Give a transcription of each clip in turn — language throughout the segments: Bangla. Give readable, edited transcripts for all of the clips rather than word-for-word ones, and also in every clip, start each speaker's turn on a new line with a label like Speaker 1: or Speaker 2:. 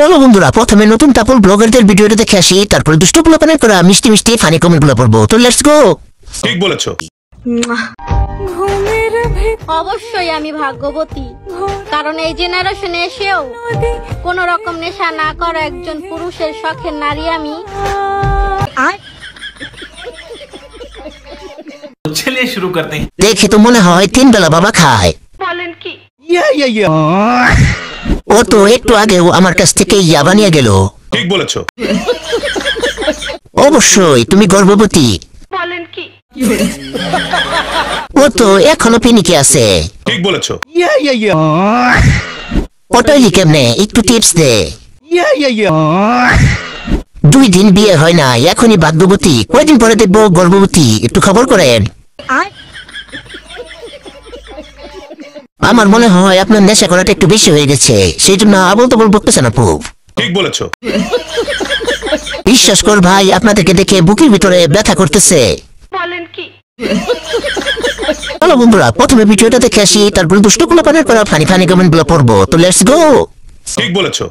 Speaker 1: চলো বন্ধুরা, প্রথমে নতুন তাপল ব্লগারদের ভিডিওটা দেখে আসি, তারপরে দুষ্ট পোলাপানের করা মিষ্টি মিষ্টি ফানি কমেন্টগুলো পড়বো। তো লেটস গো।
Speaker 2: ঠিক বলেছো।
Speaker 3: অবশ্যই আমি ভাগ্যবতী, কারণ এই জেনারেশনে এসেও কোন রকম নেশা না করা একজন পুরুষের শখের নারী আমি।
Speaker 4: चलिए शुरू करते हैं।
Speaker 1: দেখে তো মনে হয় 3 বেলা বাবা খায়।
Speaker 3: বলেন কি?
Speaker 1: ও তো একটু আগেও আমার কাছ থেকে ইয়া বানিয়ে গেল।
Speaker 2: ঠিক বলেছো।
Speaker 1: অবশ্যই তুমি গর্ভবতী।
Speaker 3: বলেন কি?
Speaker 1: ও তো এখনো পিনিকে আছে।
Speaker 2: ঠিক বলেছো।
Speaker 1: পটাইলি কেমনে, একটু টিপস দে। 2 দিন বিয়ে হয় না, এখনই ভাগ্যবতী, কয়দিন পরে দেখবো গর্ভবতী, একটু খবর করেন। আমার মনে হয় আপনার নেশা করাটা একটু বেশি হয়ে গেছে, সেই জন্য আবল তাবল বকতেছেন আপু।
Speaker 2: ঠিক বলেছো।
Speaker 1: বিশ্বাস কর ভাই, আপনাদেরকে দেখে বুকের ভিতরে ব্যথা করতেছে।
Speaker 3: বলেন কি?
Speaker 1: চলো বন্ধুরা, প্রথমে ভিডিওটা দেখে আসি, তারপরে দুষ্ট পোলাপানের করা ফানি ফানি কমেন্ট গুলো পড়বো। তো লেটস গো।
Speaker 2: ঠিক বলেছো।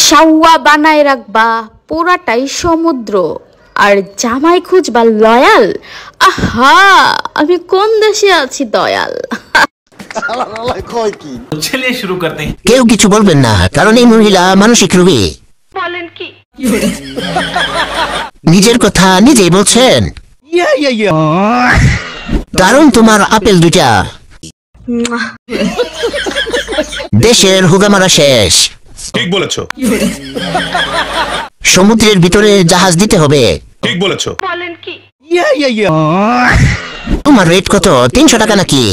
Speaker 5: শাওয়া বানায় রাখবা পুরাটাই সমুদ্র, আর জামাই খুঁজবা লয়াল। আহা, আমি কোন দেশে আছি দয়াল।
Speaker 4: चलिए शुरू करते हैं।
Speaker 1: কেউ কিছু বলবেন না, কারণ এই মহিলা মানসিক রোগী।
Speaker 3: বলেন কি?
Speaker 1: নিজের কথা নিজেই বলছেন। কারণ তোমার আপেল 2টা। দেশের হুগামারা শেষ।
Speaker 2: ঠিক বলেছো।
Speaker 1: সমুদ্রের ভিতরে জাহাজ দিতে হবে।
Speaker 2: ঠিক বলেছো।
Speaker 3: বলেন কি?
Speaker 1: তোমার রেট কত, 300 টাকা নাকি?